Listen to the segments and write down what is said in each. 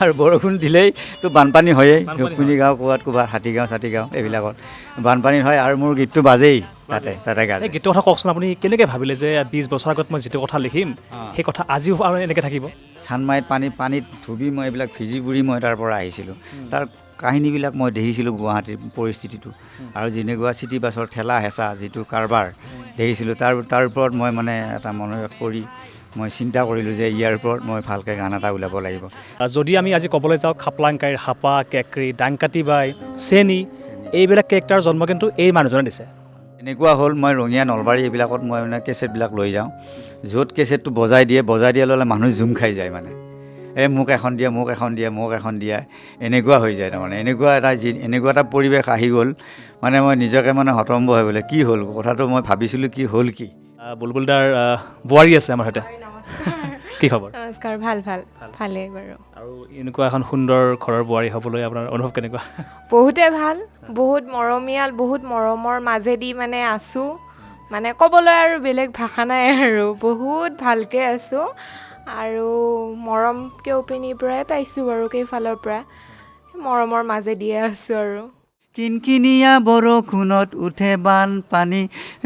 আৰু বৰষুণ দিলেই তো বানপানী হয়েই ৰুক্মিণী গাঁও ক'ৰবাত হাতীগাঁও চাতিগাঁও এইবিলাকত বানপানী হয় আৰু মোৰ গীতটো বাজেই তাতে গায়। এই গীতৰ কথা কওকচোন, আপুনি কেনেকৈ ভাবিলে যে 20 বছৰ আগত মই যিটো কথা লিখিম সেই কথা আজিও আৰু এনেকৈ থাকিব? চানমাৰীত পানীত ধুবি মই এইবিলাক ভিজি বুৰি মই তাৰ পৰা আহিছিলোঁ। তাৰ কাহিনীবিলাক মই দেখিছিলোঁ গুৱাহাটীৰ পৰিস্থিতিটো আৰু যেনেকুৱা চিটি বাছৰ ঠেলা হেঁচা যিটো কাৰবাৰ দেখিছিলোঁ তাৰ ওপৰত মই মানে এটা মনোযোগ কৰি মই চিন্তা কৰিলোঁ যে ইয়াৰ ওপৰত মই ভালকৈ গান এটা ওলাব লাগিব। যদি আমি আজি ক'বলৈ যাওঁ খাপলাংকাইৰ হাপা, কেকৰি, ডাংকাটি বাই, চেনি এইবিলাক কেৰেক্টাৰ জন্ম কিন্তু এই মানুহজনে দিছে। এনেকুৱা হ'ল মই ৰঙিয়া নলবাৰী এইবিলাকত মই মানে কেছেটবিলাক লৈ যাওঁ, য'ত কেছেটটো বজাই দিয়া ল'লে মানুহ জুম খাই যায় মানে মোক এখন দিয়া এনেকুৱা হৈ যায়। তাৰমানে এনেকুৱা এটা পৰিৱেশ আহি গ'ল মানে মই নিজকে মানে হতম্ব হৈ গ'লে কি হ'ল কথাটো মই ভাবিছিলোঁ কি হ'ল কি। বুলবুল দাৰ বোৱাৰী আছে আমাৰ সৈতে। কি খবৰ? নমস্কাৰ। ভালেই বাৰু। আৰু এনেকুৱা এখন সুন্দৰ ঘৰৰ বোৱাৰী হ'বলৈ আপোনাৰ অনুভৱ কেনেকুৱা? বহুতে ভাল, বহুত মৰমীয়াল, বহুত মৰমৰ মাজেদি মানে আছোঁ, মানে ক'বলৈ আৰু বেলেগ ভাষা নাই আৰু বহুত ভালকৈ আছোঁ আৰু মৰম কেউপিনিৰ পৰাই পাইছোঁ বাৰু, কেইফালৰ পৰা মৰমৰ মাজেদিয়ে আছোঁ আৰু। কিনকিনিয়া বৰষুণত উঠে বানপানী,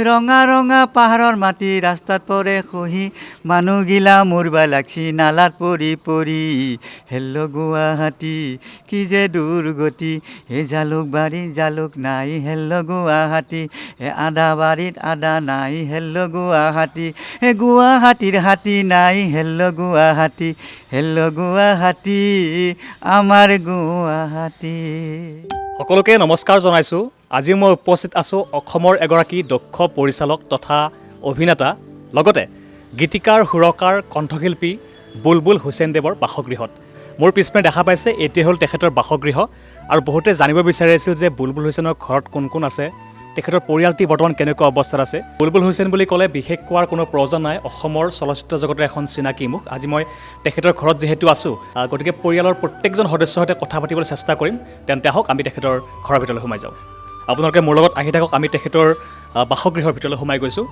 ৰঙা পাহাৰৰ মাটি ৰাস্তাত পৰে খহি, মানুহগিলা মৰবা লাগছি নালাত পৰি হেল্ল' গুৱাহাটী কি যে দুৰ্গতি, হে জালুকবাৰীত জালুক নাই হেল্ল' গুৱাহাটী, হে আদাবাৰীত আদা নাই হেল্ল' গুৱাহাটী, হে গুৱাহাটীৰ হাতী নাই হেল্ল' গুৱাহাটী আমাৰ গুৱাহাটী। সকলোকে নমস্কাৰ জনাইছোঁ। আজি মই উপস্থিত আছোঁ অসমৰ এগৰাকী দক্ষ পৰিচালক তথা অভিনেতা, লগতে গীতিকাৰ, সুৰকাৰ, কণ্ঠশিল্পী বুলবুল হুছেইন দেৱৰ বাসগৃহত। মোৰ পিছপিনে দেখা পাইছে এইটোৱে হ'ল তেখেতৰ বাসগৃহ। আৰু বহুতে জানিব বিচাৰি আছিল যে বুলবুল হুছেইনৰ ঘৰত কোন কোন আছে, তেখেতৰ পৰিয়ালটি বৰ্তমান কেনেকুৱা অৱস্থাত আছে। বুলবুল হুছেইন বুলি ক'লে বিশেষ কোৱাৰ কোনো প্ৰয়োজন নাই, অসমৰ চলচ্চিত্ৰ জগতৰ এখন চিনাকি মুখ। আজি মই তেখেতৰ ঘৰত যিহেতু আছোঁ, গতিকে পৰিয়ালৰ প্ৰত্যেকজন সদস্যৰ সৈতে কথা পাতিবলৈ চেষ্টা কৰিম। তেন্তে আহক আমি তেখেতৰ ঘৰৰ ভিতৰলৈ সোমাই যাওঁ। আপোনালোকে মোৰ লগত আহি থাকক, আমি তেখেতৰ বাসগৃহৰ ভিতৰলৈ সোমাই গৈছোঁ।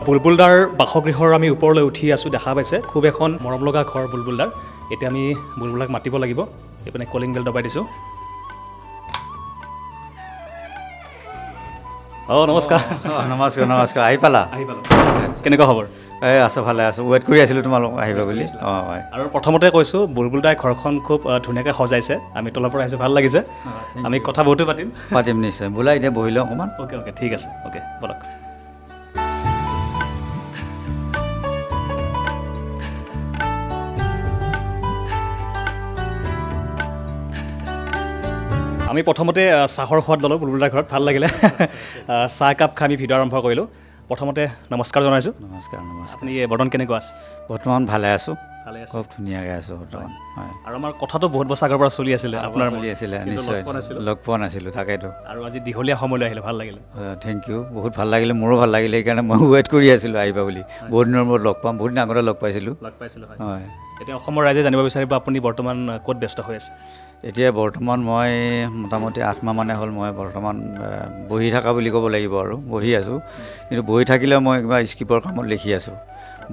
বুলবুলদাৰ বাসগৃহৰ আমি ওপৰলৈ উঠি আছোঁ, দেখা পাইছে খুব এখন মৰম লগা ঘৰ বুলবুলদাৰ। এতিয়া আমি বুলবুলক মাতিব লাগিব। এইপিনে কলিং বেল দবাই দিছোঁ। নমস্কাৰ। নমস্কাৰ আহি পালা? কেনেকুৱা খবৰ? আছোঁ, ভালে আছোঁ। ৱেইট কৰি আছিলোঁ তোমালোক আহিবা বুলি। হয়। আৰু প্ৰথমতে কৈছোঁ বুলবুলদাই ঘৰখন খুব ধুনীয়াকৈ সজাইছে। আমি তলৰ পৰা আহিছোঁ, ভাল লাগিছে। আমি কথা বহুতো পাতিম নিশ্চয়। বোলা এতিয়া বহি লওঁ অকণমান। অ'কে ঠিক আছে। ব'লক। আমি প্ৰথমতে চাহৰ সোৱাদ ল'লোঁ বুলবুলদাৰ ঘৰত, ভাল লাগিলে। চাহ একাপ খাই আমি ভিডিঅ' আৰম্ভ কৰিলোঁ। প্ৰথমতে নমস্কাৰ জনাইছোঁ। নমস্কাৰ। আপুনি বৰ্তমান কেনেকুৱা আছে? বৰ্তমান ভালে আছোঁ, ভালে আছে, খুব ধুনীয়াকৈ আছোঁ বৰ্তমান। হয়। আৰু আমাৰ কথাটো বহুত বছৰ আগৰ পৰা চলি আছিলে, আপোনাৰ চলি আছিলে নিশ্চয়, লগ পোৱা নাছিলোঁ, তাকেতো। আৰু আজি দীঘলীয়া সময়লৈ আহিলে, ভাল লাগিলে। থেংক ইউ, বহুত ভাল লাগিলে, মোৰো ভাল লাগিলে। সেইকাৰণে মই ৱেইট কৰি আছিলোঁ আহিবা বুলি। বহুত দিনৰ মূৰত লগ পাম, বহুত দিন আগতে লগ পাইছিলোঁ। হয়। এতিয়া অসমৰ ৰাইজে জানিব বিচাৰিব আপুনি বৰ্তমান ক'ত ব্যস্ত হৈ আছে? এতিয়া বৰ্তমান মই মোটামুটি 8 মাহ মানে হ'ল মই বৰ্তমান বহি থকা বুলি ক'ব লাগিব আৰু বহি আছোঁ। কিন্তু বহি থাকিলেও মই কিবা স্ক্ৰিপ্টৰ কামত লিখি আছোঁ।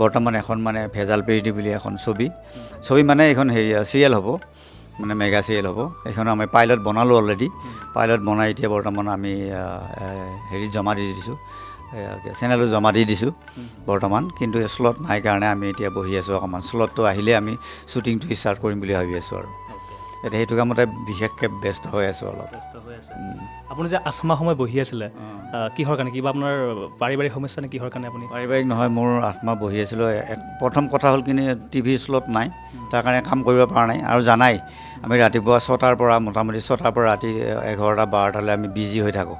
বৰ্তমান এখন মানে ভেজাল পেৰিডি বুলি এখন ছবি মানে এইখন চিৰিয়েল হ'ব, মানে মেগা চিৰিয়েল হ'ব। এইখন আমি পাইলট বনালোঁ অলৰেডি। পাইলট বনাই এতিয়া বৰ্তমান আমি জমা দি দিছোঁ, চেনেলত জমা দি দিছোঁ বৰ্তমান। কিন্তু শ্লট নাই কাৰণে আমি এতিয়া বহি আছোঁ অকণমান। শ্লটটো আহিলে আমি শ্বুটিংটো ষ্টাৰ্ট কৰিম বুলি ভাবি আছোঁ আৰু এতিয়া সেইটো কামতে বিশেষকৈ ব্যস্ত হৈ আছোঁ অলপ। আপুনি যে 8 মাহ সময় বহি আছিলে, কিহৰ কাৰণে? কিবা আপোনাৰ পাৰিবাৰিক সমস্যা নে কিহৰ কাৰণে? আপুনি পাৰিবাৰিক নহয়, মোৰ 8 মাহ বহি আছিলোঁ। প্ৰথম কথা হ'ল কিন্তু টিভি শ্লট নাই, তাৰ কাৰণে কাম কৰিব পৰা নাই। আৰু জানাই আমি ৰাতিপুৱা 6টাৰ পৰা মোটামুটি 6টাৰ পৰা ৰাতি 11টা 12টালৈ আমি বিজি হৈ থাকোঁ।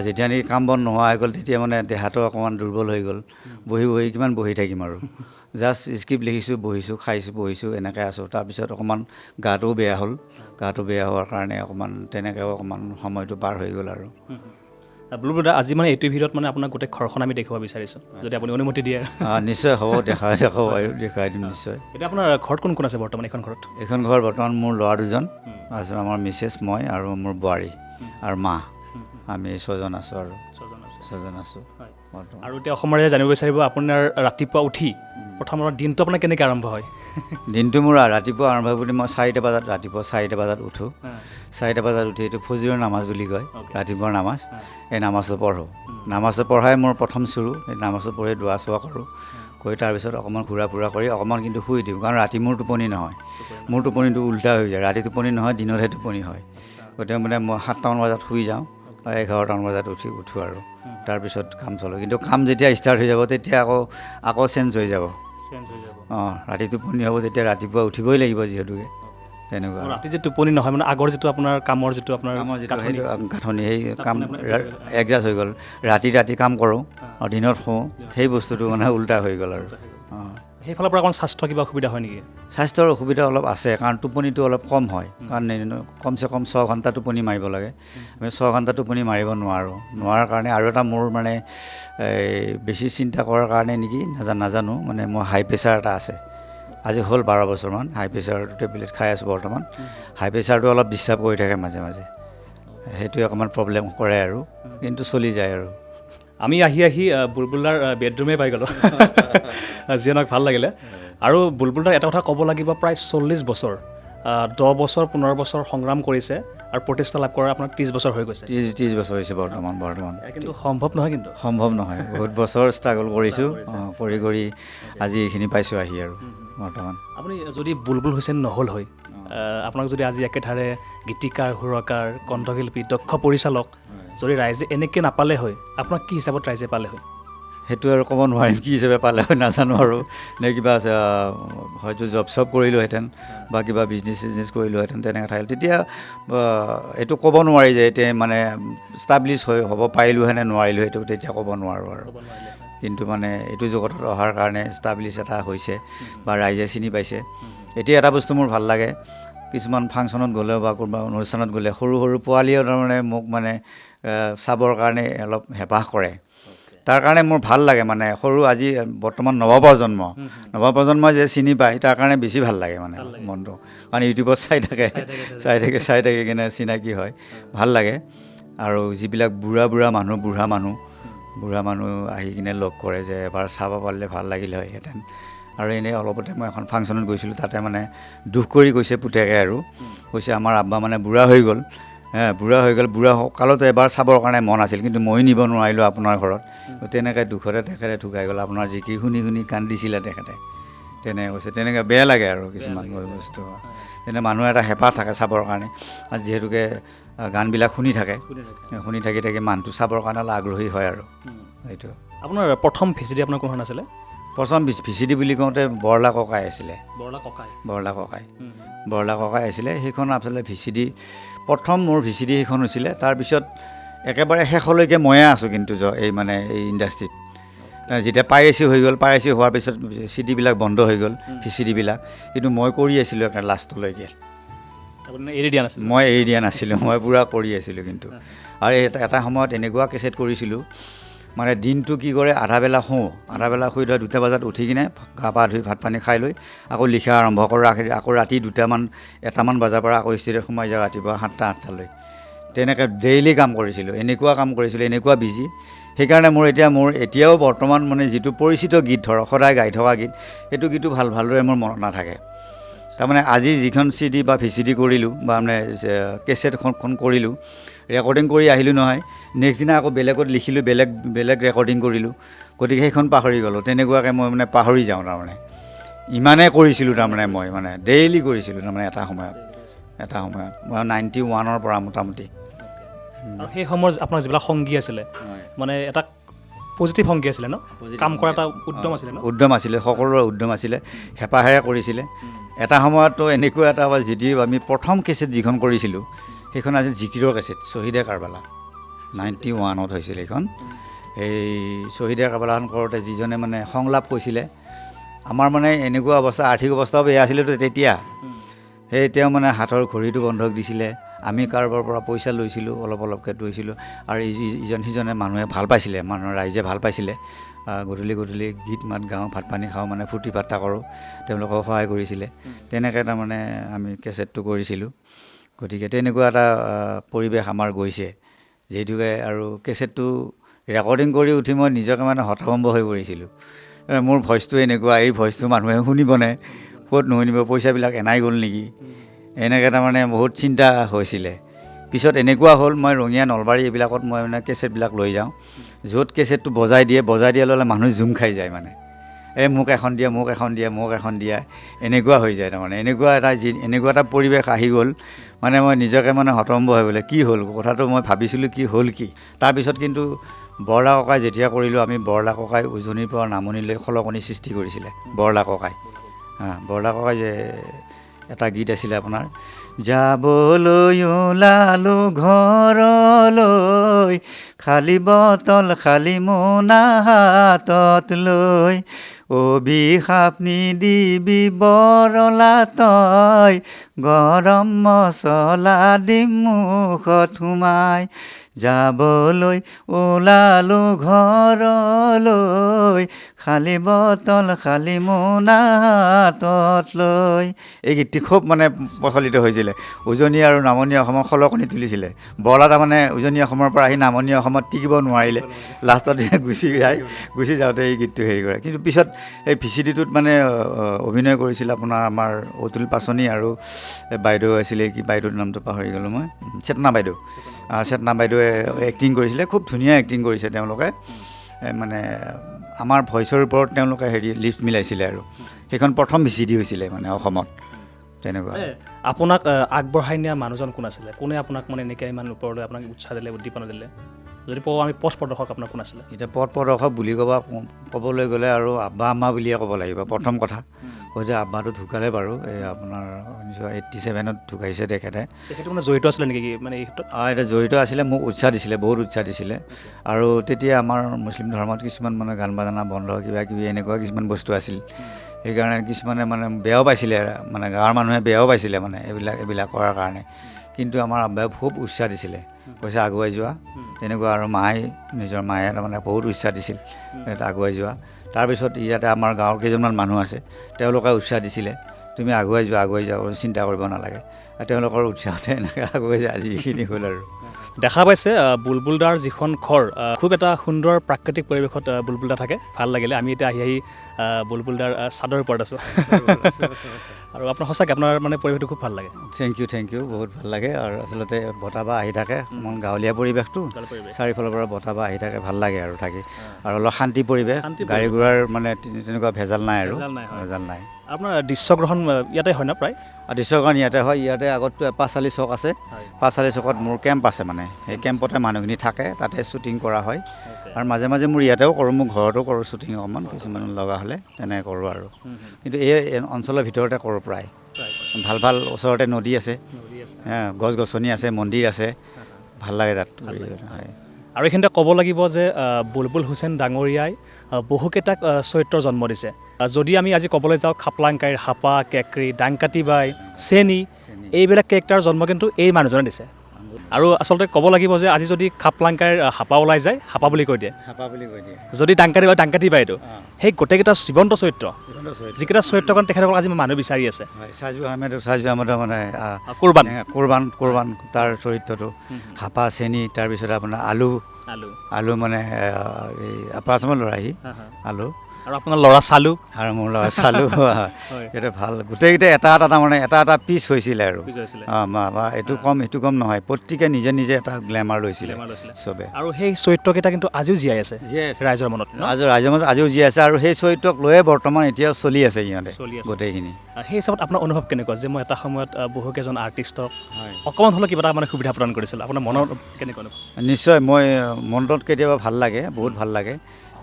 যেতিয়া নেকি কাম বন নোহোৱা হৈ গ'ল, তেতিয়া মানে দেহাটো অকণমান দুৰ্বল হৈ গ'ল। বহি কিমান বহি থাকিম আৰু। জাষ্ট স্ক্ৰিপ্ট লিখিছোঁ, বহিছোঁ, খাইছোঁ, বহিছোঁ, এনেকৈ আছোঁ। তাৰপিছত অকণমান গাটোও বেয়া হ'ল। গাটো বেয়া হোৱাৰ কাৰণে অকণমান তেনেকৈও অকণমান সময়টো পাৰ হৈ গ'ল আৰু। বুলবুল দা, আজি মানে এইটো ভিডিঅ'ত মানে আপোনাৰ গোটেই ঘৰখন আমি দেখুৱাব বিচাৰিছোঁ, যদি আপুনি অনুমতি দিয়ে। নিশ্চয় হ'ব, দেখাব আৰু দেখুৱাই দিম নিশ্চয়। এতিয়া আপোনাৰ ঘৰত কোন কোন আছে বৰ্তমান এইখন ঘৰত? এইখন ঘৰত বৰ্তমান মোৰ ল'ৰা 2জন, তাৰপিছত আমাৰ মিছেছ, মই আৰু মোৰ বোৱাৰী আৰু মা, আমি 6জন আছোঁ আৰু। ছজন আছোঁ হয়। বৰ্তমান। আৰু এতিয়া অসমৰে জানিব বিচাৰিব আপোনাৰ ৰাতিপুৱা উঠি প্ৰথমৰ দিনটো আপোনাৰ কেনেকৈ আৰম্ভ হয়? দিনটো মোৰ ৰাতিপুৱা আৰম্ভ বুলি মই 4টা বজাত ৰাতিপুৱা 4টা বজাত উঠোঁ। 4টা বজাত উঠি এইটো ফজৰৰ নামাজ বুলি কয়, ৰাতিপুৱাৰ নামাজ। এই নামাজটো পঢ়োঁ। নামাজটো পঢ়াই মোৰ প্ৰথম চুৰু। এই নামাজটো পঢ়ি দোৱা চোৱা কৰোঁ, কৰি তাৰপিছত অকণমান ঘূৰা ফুৰা কৰি অকণমান কিন্তু শুই দিওঁ, কাৰণ ৰাতি মোৰ টোপনি নহয়। মোৰ টোপনিটো উল্টা হৈ যায়, ৰাতি টোপনি নহয়, দিনতহে টোপনি হয়। গতিকে মানে মই 7টামান বজাত শুই যাওঁ, 11টামান বজাত উঠোঁ আৰু তাৰপিছত কাম চলোঁ। কিন্তু কাম যেতিয়া ষ্টাৰ্ট হৈ যাব তেতিয়া আকৌ চেঞ্জ হৈ যাব। ৰাতি টোপনি হ'ব, তেতিয়া ৰাতিপুৱা উঠিবই লাগিব যিহেতুকে, তেনেকুৱা। ৰাতি যে টোপনি নহয় মানে আগৰ যিটো আপোনাৰ কামৰ যিটো আপোনাৰ সেইটো গাঁথনি, সেই কাম এডজাষ্ট হৈ গ'ল। ৰাতি কাম কৰোঁ আৰু দিনত শুওঁ, সেই বস্তুটো মানে উল্টা হৈ গ'ল আৰু। সেইফালৰ পৰা অকণ স্বাস্থ্য কিবা অসুবিধা হয় নেকি? স্বাস্থ্যৰ অসুবিধা অলপ আছে, কাৰণ টোপনিটো অলপ কম হয়, কাৰণ কমচে কম 6 ঘণ্টা টোপনি মাৰিব লাগে। আমি 6 ঘণ্টা টোপনি মাৰিব নোৱাৰাৰ কাৰণে আৰু এটা মোৰ মানে বেছি চিন্তা কৰাৰ কাৰণে নেকি নাজানো, মানে মোৰ হাই প্ৰেছাৰ এটা আছে। আজি হ'ল 12 বছৰমান হাই প্ৰেছাৰৰ টেবলেট খাই আছোঁ বৰ্তমান। হাই প্ৰেছাৰটো অলপ ডিষ্টাৰ্ব কৰি থাকে মাজে মাজে, সেইটোৱে অকণমান প্ৰব্লেম কৰে আৰু, কিন্তু চলি যায় আৰু। আমি আহি বুলবুলদাৰ বেডৰুমেই পাই গ'লোঁ। যিয়ে নহওক ভাল লাগিলে। আৰু বুলবুলদাৰ এটা কথা ক'ব লাগিব, প্ৰায় 40 বছৰ 10 বছৰ 15 বছৰ সংগ্ৰাম কৰিছে আৰু প্ৰতিষ্ঠা লাভ কৰাৰ আপোনাৰ 30 বছৰ হৈ গৈছে। 30 বছৰ হৈছে বৰ্তমান। কিন্তু সম্ভৱ নহয়, কিন্তু সম্ভৱ নহয়। বহুত বছৰ ষ্ট্ৰাগল কৰিছোঁ, কৰি আজি এইখিনি পাইছোঁ আহি আৰু বৰ্তমান। আপুনি যদি বুলবুল হুছেইন নহ'ল হয়, আপোনাক যদি আজি একেধাৰে গীতিকাৰ, সুৰকাৰ, কণ্ঠশিল্পী, দক্ষ পৰিচালক যদি ৰাইজে এনেকৈ নাপালে হয়, আপোনাক কি হিচাপত ৰাইজে পালে হয়? সেইটো আৰু ক'ব নোৱাৰিম, কি হিচাপে পালে হয় নাজানো আৰু, নে কিবা হয়তো জব কৰিলোহেঁতেন বা কিবা বিজনেছ কৰিলোহেঁতেন, তেনেকৈ থাকিল। তেতিয়া এইটো ক'ব নোৱাৰি যে এতিয়া মানে ষ্টাব্লিছ হ'ব পাৰিলোহে নে নোৱাৰিলোঁ, সেইটো তেতিয়া ক'ব নোৱাৰোঁ আৰু। কিন্তু মানে এইটো জগতত অহাৰ কাৰণে ষ্টাব্লিছ এটা হৈছে বা ৰাইজে চিনি পাইছে। এতিয়া এটা বস্তু মোৰ ভাল লাগে, কিছুমান ফাংচনত গ'লেও বা কোনোবা অনুষ্ঠানত গ'লে সৰু পোৱালীও তাৰমানে মোক মানে চাবৰ কাৰণে অলপ হেঁপাহ কৰে। তাৰ কাৰণে মোৰ ভাল লাগে, মানে আজি বৰ্তমান নৱপ্ৰজন্মই যে চিনি পায়, তাৰ কাৰণে বেছি ভাল লাগে মানে মনটো, কাৰণ ইউটিউবত চাই থাকে কিনে চিনাকি হয়, ভাল লাগে। আৰু যিবিলাক বুঢ়া মানুহ আহি কিনে লগ কৰে যে এবাৰ চাব পাৰিলে ভাল লাগিল হয় হেঁতেন। আৰু এনেই অলপতে মই এখন ফাংচনত গৈছিলোঁ, তাতে মানে দুখ কৰি কৈছে পুতেকে আৰু কৈছে আমাৰ আব্বা মানে বুঢ়া হৈ গ'ল, বুঢ়া কালতো এবাৰ চাবৰ কাৰণে মন আছিল, কিন্তু মই নিব নোৱাৰিলোঁ আপোনাৰ ঘৰত। তেনেকৈ দুখতে তেখেতে ঢুকাই গ'ল। আপোনাৰ জিকিৰ শুনি কান্দিছিলে তেখেতে, তেনেকৈ কৈছে। তেনেকৈ বেয়া লাগে আৰু কিছুমান বস্তু, তেনে মানুহৰ এটা হেঁপাহ থাকে চাবৰ কাৰণে, আৰু যিহেতুকে গানবিলাক শুনি থাকি মানুহটো চাবৰ কাৰণে অলপ আগ্ৰহী হয় আৰু সেইটো। আপোনাৰ প্ৰথম ভিচিডি আপোনাৰ কোনখন আছিলে? প্ৰথম ভিচিডি বুলি কওঁতে বৰলা ককাই আছিলে। বৰলা ককাই আছিলে, সেইখন আচলতে ভিচিডি প্ৰথম মোৰ ভিচিডি সেইখন হৈছিলে। তাৰপিছত একেবাৰে শেষলৈকে ময়ে আছোঁ কিন্তু এই ইণ্ডাষ্ট্ৰিত। যেতিয়া পাইৰেচি হৈ গ'ল, পাইৰেচি হোৱাৰ পিছত চিডিবিলাক বন্ধ হৈ গ'ল, ভিচিডিবিলাক, কিন্তু মই কৰি আছিলোঁ একে লাষ্টলৈকে। মই এৰি দিয়া নাছিলোঁ, মই পূৰা কৰি আছিলোঁ কিন্তু। আৰু এটা সময়ত এনেকুৱা কেছেট কৰিছিলোঁ, মানে দিনটো কি কৰে, আধা বেলা শুই 2টা বজাত উঠি কিনে গা পা ধুই ভাত পানী খাই লৈ আকৌ লিখা আৰম্ভ কৰোঁ, আকৌ ৰাতি 1টামান বজাৰ পৰা আকৌ ষ্টুডিঅ'ত সোমাই যাওঁ ৰাতিপুৱা 7টালৈ। তেনেকৈ ডেইলি কাম কৰিছিলোঁ, এনেকুৱা বিজি। সেইকাৰণে মোৰ এতিয়াও বৰ্তমান মানে যিটো পৰিচিত গীত ধৰক সদায় গাই থকা গীত, সেইটো গীতো ভালদৰে মোৰ মনত নাথাকে। তাৰমানে আজি যিখন চিডি বা ভিচিডি কৰিলোঁ বা মানে কেছেটখন কৰিলোঁ, ৰেকৰ্ডিং কৰি আহিলোঁ নহয়, নেক্সট দিনা আকৌ বেলেগত লিখিলোঁ, বেলেগ ৰেকৰ্ডিং কৰিলোঁ, গতিকে সেইখন পাহৰি গ'লোঁ। তেনেকুৱাকৈ মই মানে পাহৰি যাওঁ, তাৰমানে ইমানেই কৰিছিলোঁ, তাৰমানে মই মানে ডেইলি কৰিছিলোঁ তাৰমানে এটা সময়ত মই 91ৰ পৰা মোটামুটি। আৰু সেই সময়ত আপোনাৰ যিবিলাক সংগী আছিলে, মানে এটা পজিটিভ সংগী আছিলে ন, কাম কৰা এটা উদ্যম আছিলে, সকলোৰে উদ্যম আছিলে, হেঁপাহেৰে কৰিছিলে। এটা সময়ততো এনেকুৱা এটা যদিও আমি প্ৰথম কেছেট যিখন কৰিছিলোঁ, সেইখন আছিল জিকিৰৰ কেছেট, শ্বহীদে কাৰবালা, 91ত হৈছিল সেইখন। সেই শ্বহীদে কাৰবালাখন কৰোঁতে যিজনে মানে সংলাপ কৈছিলে, আমাৰ মানে এনেকুৱা অৱস্থা, আৰ্থিক অৱস্থাও বেয়া আছিলেতো তেতিয়া। সেই তেওঁ মানে হাতৰ ঘড়ীটো বন্ধক দিছিলে, আমি কাৰোবাৰ পৰা পইচা লৈছিলোঁ, অলপকৈ লৈছিলোঁ, আৰু সিজনে মানুহে ভাল পাইছিলে, ৰাইজে ভাল পাইছিলে। গধূলি গীত মাত গাওঁ, ভাত পানী খাওঁ, মানে ফূৰ্তি ফাৰ্তা কৰোঁ, তেওঁলোকেও সহায় কৰিছিলে। তেনেকৈ তাৰমানে আমি কেছেটটো কৰিছিলোঁ। গতিকে তেনেকুৱা এটা পৰিৱেশ আমাৰ গৈছে, যিহেতুকে আৰু কেছেটটো ৰেকৰ্ডিং কৰি উঠি মই নিজকে মানে হতভম্ব হৈ পৰিছিলোঁ। মোৰ ভইচটো এনেকুৱা, এই ভইচটো মানুহে শুনিবনে, ক'ত নুশুনিব, পইচাবিলাক এনাই গ'ল নেকি, এনেকৈ তাৰমানে বহুত চিন্তা হৈছিলে। পিছত এনেকুৱা হ'ল, মই ৰঙিয়া নলবাৰী এইবিলাকত মই মানে কেছেটবিলাক লৈ যাওঁ, য'ত কেছেটটো বজাই দিয়ে লগে লগে মানুহ জুম খাই যায় মানে, মোক এখন দিয়া, মোক এখন দিয়া, মোক এখন দিয়া, এনেকুৱা হৈ যায় তাৰমানে। এনেকুৱা এটা পৰিৱেশ আহি গ'ল, মানে মই নিজকে মানে হতভম্ব হৈ গ'লে কি হ'ল কথাটো, মই ভাবিছিলোঁ কি হ'ল কি। তাৰপিছত কিন্তু বৰলা ককাই যেতিয়া কৰিলোঁ, আমি বৰলা ককাই উজনিৰ পৰা নামনিলৈ খলকণি সৃষ্টি কৰিছিলে বৰলা ককাই। বৰলা ককাই যে এটা গীত আছিলে আপোনাৰ, যাবলৈ ওলালো ঘৰলৈ, খালী বটল খালী মোনা হাতত লৈ, অভিশাপ নিদিবি বৰলা তই, গৰম মছলা দিম মুখত সোমাই, যাবলৈ ওলালো ঘৰলৈ, খালী বটল খালী মোনা হাতত লৈ। এই গীতটি খুব মানে প্ৰচলিত হৈছিলে, উজনি আৰু নামনি অসমত খলকণি তুলিছিলে। বৰলা তাৰমানে উজনি অসমৰ পৰা আহি নামনি অসমত টিকিব নোৱাৰিলে, লাষ্টত গুচি যাওঁতে এই গীতটো হেৰি কৰে। কিন্তু পিছত এই ভিচিডিটোত মানে অভিনয় কৰিছিল আপোনাৰ আমাৰ অতুল পাচনি আৰু বাইদেউ আছিলে, কি বাইদেউৰ নামটো পাহৰি গ'লোঁ মই, চেতনা বাইদেউ। চেতনা বাইদেৱে এক্টিং কৰিছিলে, খুব ধুনীয়া এক্টিং কৰিছে তেওঁলোকে। মানে আমাৰ ভইচৰ ওপৰত তেওঁলোকে লিফ্ট মিলাইছিলে আৰু সেইখন প্ৰথম ভিচিডি হৈছিলে মানে অসমত, তেনেকুৱা। আপোনাক আগবঢ়াই নিয়া মানুহজন কোন আছিলে? কোনে আপোনাক মানে এনেকৈ ইমান ওপৰলৈ আপোনাক উৎসাহ দিলে, উদ্দীপনা দিলে? যদি কওঁ আমি পথ প্ৰদৰ্শক আপোনাৰ কোন আছিলে? এতিয়া পথ প্ৰদৰ্শক বুলি ক'বলৈ গ'লে আৰু আব্বা আম্মা বুলিয়ে ক'ব লাগিব প্ৰথম কথা। কৈ যে আব্বাটো ঢুকালে বাৰু, এই আপোনাৰ 1987 ঢুকাইছে তেখেতে। তেখেতে মানে জড়িত আছিলে নেকি মানে এই ক্ষেত্ৰত? এতিয়া জড়িত আছিলে, মোক উৎসাহ দিছিলে, বহুত উৎসাহ দিছিলে। আৰু তেতিয়া আমাৰ মুছলিম ধৰ্মত কিছুমান মানে গান বাজানা বন্ধ, কিবা কিবি এনেকুৱা কিছুমান বস্তু আছিল। সেইকাৰণে কিছুমানে মানে বেয়াও পাইছিলে, মানে গাঁৱৰ মানুহে বেয়াও পাইছিলে মানে এইবিলাক কৰাৰ কাৰণে। কিন্তু আমাৰ আব্বাই খুব উৎসাহ দিছিলে, কৈছে আগুৱাই যোৱা, তেনেকুৱা। আৰু নিজৰ মায়ে তাৰমানে বহুত উৎসাহ দিছিল আগুৱাই যোৱা। তাৰপিছত ইয়াতে আমাৰ গাঁৱৰ কেইজনমান মানুহ আছে, তেওঁলোকে উৎসাহ দিছিলে, তুমি আগুৱাই যোৱা, চিন্তা কৰিব নালাগে। তেওঁলোকৰ উৎসাহতে এনেকৈ আগুৱাই যায়, আজি এইখিনি হ'ল আৰু। দেখা পাইছে বুলবুলদাৰ যিখন ঘৰ, খুব এটা সুন্দৰ প্ৰাকৃতিক পৰিৱেশত বুলবুলদা থাকে, ভাল লাগিলে। আমি এতিয়া আহি বুলবুলদাৰ চাদৰ ওপৰত আছোঁ আৰু আপোনাৰ সঁচাকৈ আপোনাৰ মানে পৰিৱেশটো খুব ভাল লাগে। থেংক ইউ, বহুত ভাল লাগে। আৰু আচলতে বতাহ বা আহি থাকে, গাঁৱলীয়া পৰিৱেশটো, চাৰিওফালৰ পৰা বতাহ বা আহি থাকে, ভাল লাগে আৰু থাকি। আৰু অলপ শান্তি পৰিৱেশ, গাড়ী ঘোঁৰাৰ মানে তেনেকুৱা ভেজাল নাই আৰু, ভেজাল নাই। আপোনাৰ দৃশ্যগ্ৰহণ ইয়াতে হয় ন প্ৰায়? দৃশ্যগ্ৰহণ ইয়াতে হয়। ইয়াতে আগততো পাঁচআলি চক আছে, পাঁচআলি চকত মোৰ কেম্প আছে, মানে সেই কেম্পতে মানুহখিনি থাকে, তাতে শ্বুটিং কৰা হয়। আৰু মাজে মাজে মোৰ ইয়াতেও কৰোঁ, মোৰ ঘৰতো কৰোঁ শ্বুটিং, অকণমান কিছুমান লগা হ'লে তেনেকৈ কৰোঁ আৰু। কিন্তু এই অঞ্চলৰ ভিতৰতে কৰোঁ প্ৰায়। ভাল ওচৰতে নদী আছে, গছ গছনি আছে, মন্দিৰ আছে, ভাল লাগে তাত। আৰু এইখিনিতে ক'ব লাগিব যে বুলবুল হুছেইন ডাঙৰীয়াই বহুকেইটা চৰিত্ৰৰ জন্ম দিছে। যদি আমি আজি ক'বলৈ যাওঁ, খাপলাংকাইৰ হাপা, কেকৰি, ডাংকাটি বাই, চেনি, এইবিলাক কেৰেক্টাৰ জন্ম কিন্তু এই মানুহজনে দিছে। আৰু আচলতে ক'ব লাগিব যে আজি যদি খাপলাংকাইৰ হাপা ওলাই যায়, হাপা বুলি কৈ দিয়ে, যদি ডাংকাটি বাই, ডাংকাটি বাইদেউ, সেই গোটেইকেইটা জীৱন্ত চৰিত্ৰ, যিকেইটা চৰিত্ৰৰ কাৰণে তেখেতসকল আজি মানুহ বিচাৰি আছে। সাজু আহমেদৰ মানে কোৰবান তাৰ চৰিত্ৰটো, হাপা, চেনি, তাৰপিছত আপোনাৰ আলু মানে এই আপাৰ আচামৰ ল'ৰা, আলু। আৰু আপোনাৰ ল'ৰা চালু, আৰু মোৰ ল'ৰা চালু, এইটো ভাল। গোটেইকেইটা এটা তাৰমানে এটা পিচ হৈছিলে আৰু। এইটো কম নহয়, প্ৰত্যেকে নিজে এটা গ্লেমাৰ লৈছিলে চবে। আৰু সেই চৰিত্ৰকেইটা কিন্তু আজিও জীয়াই আছে ৰাইজৰ মনত, ৰাইজৰ মাজত আজিও জীয়াই আছে। আৰু সেই চৰিত্ৰক লৈয়ে বৰ্তমান এতিয়াও চলি আছে ইহঁতে গোটেইখিনি। সেই হিচাপত আপোনাৰ অনুভৱ কেনেকুৱা যে মই এটা সময়ত বহুকেইজন আৰ্টিষ্টক অকণমান হ'লেও কিবা এটা মানে সুবিধা প্ৰদান কৰিছিলোঁ, আপোনাৰ মনত কেনেকুৱা? নিশ্চয়, মই মনটোত কেতিয়াবা ভাল লাগে, বহুত ভাল লাগে।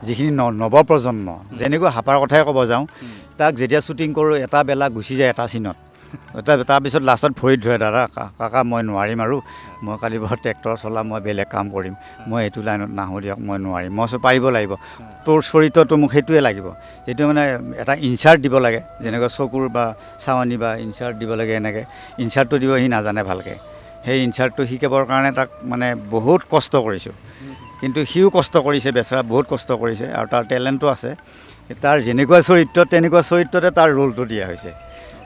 যিখিনি নৱপ্ৰজন্ম, যেনেকৈ হাপাৰ কথাই ক'ব যাওঁ, তাক যেতিয়া শ্বুটিং কৰোঁ, এটা বেলা গুচি যায় এটা চিনত, তাৰপিছত লাষ্টত ভৰিত ধৰে, দাদা কাকা মই নোৱাৰিম, আৰু মই কালি বাৰু ট্ৰেক্টৰ চলাম, মই বেলেগ কাম কৰিম, মই এইটো লাইনত নাহোঁ দিয়ক, মই নোৱাৰিম, মই পাৰিব লাগিব, তোৰ চৰিত্ৰটো মোক সেইটোৱে লাগিব। যিটো মানে এটা ইনচাৰ্ট দিব লাগে, যেনেকৈ চকুৰ বা চাৱনি বা ইনচাৰ্ট দিব লাগে, এনেকৈ ইনচাৰ্টটো দিব সি নাজানে ভালকৈ। সেই ইনচাৰ্টটো শিকাবৰ কাৰণে তাক মানে বহুত কষ্ট কৰিছোঁ। কিন্তু সিও কষ্ট কৰিছে, বেচেৰা বহুত কষ্ট কৰিছে, আৰু তাৰ টেলেণ্টো আছে। তাৰ যেনেকুৱা চৰিত্ৰ তেনেকুৱা চৰিত্ৰতে তাৰ ৰোলটো দিয়া হৈছে।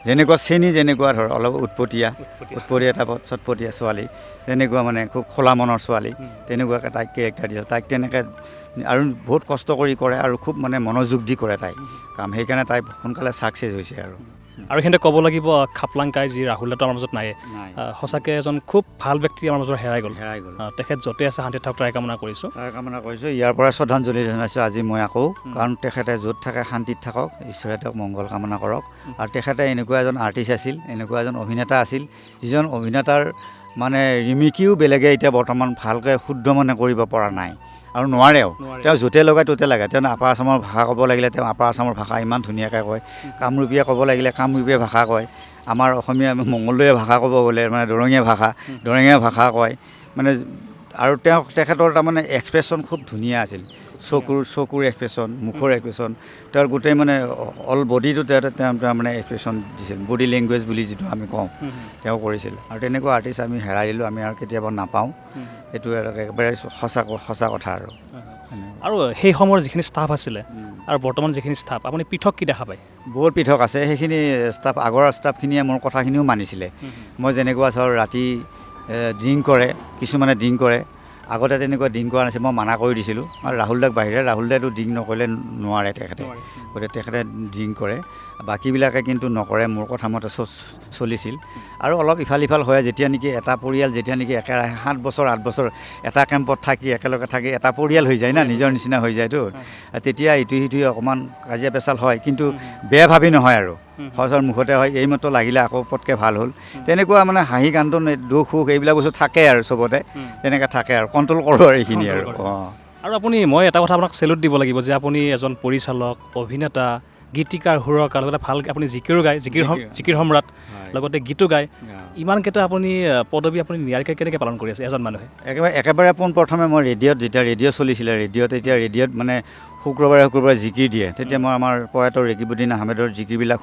যেনেকুৱা চেনি যেনেকুৱা ধৰ অলপ উৎপতীয়া টাইপত চটপটীয়া ছোৱালী, তেনেকুৱা মানে খুব খোলা মনৰ ছোৱালী, তেনেকুৱাকৈ তাইক কেৰেক্টাৰ দিছিল। তাইক তেনেকৈ আৰু বহুত কষ্ট কৰি কৰে আৰু খুব মানে মনোযোগ দি কৰে তাই কাম, সেইকাৰণে তাই সোনকালে ছাকচেছ হৈছে আৰু এইখিনিতে ক'ব লাগিব খাপলাংকাই যি ৰাহুল দাতো আমাৰ মাজত নাই, সঁচাকৈ এজন খুব ভাল ব্যক্তি আমাৰ মাজত হেৰাই গ'ল। তেখেত য'তে আছে শান্তিত থাকক তাৰে কামনা কৰিছোঁ। ইয়াৰ পৰা শ্ৰদ্ধাঞ্জলি জনাইছোঁ আজি মই আকৌ, কাৰণ তেখেতে য'ত থাকে শান্তিত থাকক, ঈশ্বৰে তেওঁক মংগল কামনা কৰক। আৰু তেখেতে এনেকুৱা এজন আৰ্টিষ্ট আছিল, এনেকুৱা এজন অভিনেতা আছিল, যিজন অভিনেতাৰ মানে ৰিমিকিও বেলেগে এতিয়া বৰ্তমান ভালকৈ শুদ্ধ মানে কৰিব পৰা নাই আৰু নোৱাৰেও। তেওঁ য'তে লগায় ত'তে লাগে। তেওঁ আপাৰ আছামৰ ভাষা ক'ব লাগিলে তেওঁ আপাৰ আছামৰ ভাষা ইমান ধুনীয়াকৈ কয়, কামৰূপীয়া ক'ব লাগিলে কামৰূপীয়া ভাষা কয়, আমাৰ অসমীয়া মংগলদৈয়া ভাষা ক'ব গ'লে মানে দৰঙীয়া ভাষা কয় মানে। আৰু তেখেতৰ তাৰমানে এক্সপ্ৰেশ্যন খুব ধুনীয়া আছিল, চকুৰ এক্সপ্ৰেশ্যন, মুখৰ এক্সপ্ৰেশ্যন, তেওঁৰ গোটেই মানে অল বডিটো তেওঁ মানে এক্সপ্ৰেশ্যন দিছিল, বডি লেংগুৱেজ বুলি যিটো আমি কওঁ, তেওঁ কৰিছিল। আৰু তেনেকুৱা আৰ্টিষ্ট আমি হেৰাই দিলোঁ, আমি আৰু কেতিয়াবা নাপাওঁ। এইটো একেবাৰে সঁচা কথা আৰু সেই সময়ৰ যিখিনি ষ্টাফ আছিলে আৰু বৰ্তমান যিখিনি ষ্টাফ, আপুনি পৃথক কি দেখা পায়? বহুত পৃথক আছে। সেইখিনি ষ্টাফ, আগৰ ষ্টাফখিনিয়ে মোৰ কথাখিনিও মানিছিলে। মই যেনেকুৱা ৰাতি ড্ৰিংক কৰে, কিছুমানে ড্ৰিংক কৰে, আগতে তেনেকুৱা ড্ৰিংক কৰা নাছিল, মই মানা কৰি দিছিলোঁ। আৰু ৰাহুল দাক বাহিৰে, ৰাহুল দাইতো ড্ৰিংক নকৰিলে নোৱাৰে তেখেতে, গতিকে তেখেতে ড্ৰিংক কৰে, বাকীবিলাকে কিন্তু নকৰে, মোৰ কথা মতে চলিছিল। আৰু অলপ ইফাল সিফাল হয়, যেতিয়া নেকি এটা পৰিয়াল যেতিয়া নেকি একেৰাহে 7 বছৰ 8 বছৰ এটা কেম্পত থাকি একেলগে থাকি এটা পৰিয়াল হৈ যায় না, নিজৰ নিচিনা হৈ যায়তো, তেতিয়া ইটোৱে সিটোৱে অকণমান কাজিয়া পেচাল হয়, কিন্তু বেয়া ভাবি নহয় আৰু সহজৰ মুখতে হয়, এইমাত্ৰ লাগিলে আকৌ পটকৈ ভাল হ'ল, তেনেকুৱা মানে হাঁহি কান্দোন দুখ সুখ এইবিলাক বস্তু থাকে আৰু চবতে, তেনেকৈ থাকে আৰু কণ্ট্ৰল কৰোঁ আৰু এইখিনি আৰু। আৰু আপুনি, মই এটা কথা আপোনাক চেলুট দিব লাগিব যে আপুনি এজন পৰিচালক, অভিনেতা, গীতিকাৰ, সুৰকাৰ, লগতে ভালকৈ আপুনি জিকিৰো গায়, জিকিৰ সম্ৰাট, লগতে গীতো গায়। ইমানকেইটা আপুনি পদবী আপুনি নিয়াৰিকৈ কেনেকৈ পালন কৰি আছে এজন মানুহে? একেবাৰে পোনপ্ৰথমে মই ৰেডিঅ'ত, যেতিয়া ৰেডিঅ' চলিছিলে, ৰেডিঅ'ত মানে শুক্ৰবাৰে জিকিৰ দিয়ে, তেতিয়া মই আমাৰ পয়াতৰ ৰেকিবুদ্দিন আহমেদৰ জিকিৰবিলাক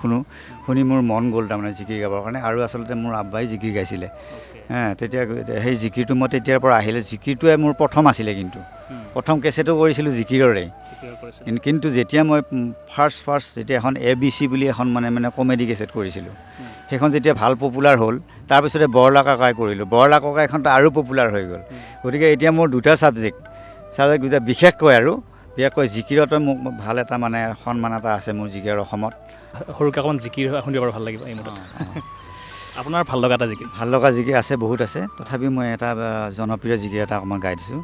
শুনি মোৰ মন গ'ল তাৰমানে জিকিৰ গাবৰ কাৰণে। আৰু আচলতে মোৰ আব্বাই জিকিৰ গাইছিলে, তেতিয়া সেই জিকিৰটো মই তেতিয়াৰ পৰা আহিলে, জিকিৰটোৱে মোৰ প্ৰথম আছিলে, কিন্তু প্ৰথম কেছেটো কৰিছিলোঁ জিকিৰৰে। কিন্তু যেতিয়া মই ফাৰ্ষ্ট যেতিয়া এখন ABC বুলি এখন মানে কমেডি কেছেট কৰিছিলোঁ, সেইখন যেতিয়া ভাল পপুলাৰ হ'ল, তাৰপিছতে বৰলা ককাই কৰিলোঁ, বৰলা ককাইখনতো আৰু পপুলাৰ হৈ গ'ল। গতিকে এতিয়া মোৰ দুটা ছাবজেক্ট দুটা বিশেষকৈ জিকিৰতে মোক ভাল এটা মানে সন্মান এটা আছে মোৰ জিকিৰ অসমত। সৰুকৈ অকণমান জিকিৰ শুনিব ভাল লাগিব এই মুহূৰ্তত। আপোনাৰ ভাল লগা এটা জিকিৰ? ভাল লগা জিকিৰ আছে, বহুত আছে, তথাপিও মই এটা জনপ্ৰিয় জিকিৰ এটা অকণমান গাই দিছোঁ।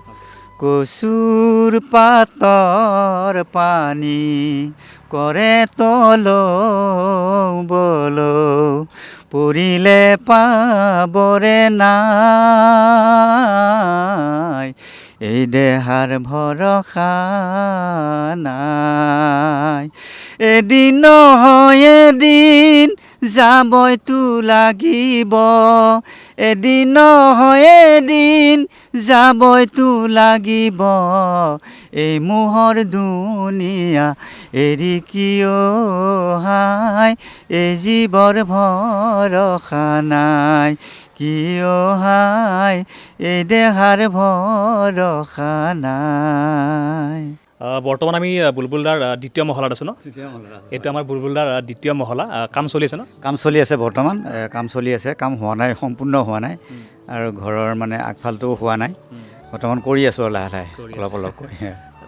কচুৰ পাতৰ পানী কৰে তলৌ বলৌ, পৰিলে পাবৰে নাই, এই দেহাৰ ভৰসা নাই, এদিন নহয় এদিন যাবইতো লাগিব, এদিন নহয় এদিন যাবইতো লাগিব, এই মোহৰ দুনিয়া এৰি কিয় হাই, এই জীৱৰ ভৰসা নাই, কিয় হাই, এই দেহাৰ ভৰসা নাই। বৰ্তমান আমি বুলবুলদাৰ দ্বিতীয় মহলাত আছোঁ ন? এইটো আমাৰ বুলবুলদাৰ দ্বিতীয় মহলা, কাম চলি আছে ন? কাম চলি আছে, বৰ্তমান কাম চলি আছে, কাম হোৱা নাই, সম্পূৰ্ণ হোৱা নাই, আৰু ঘৰৰ মানে আগফালটোও হোৱা নাই, বৰ্তমান কৰি আছোঁ আৰু লাহে লাহে অলপকৈ।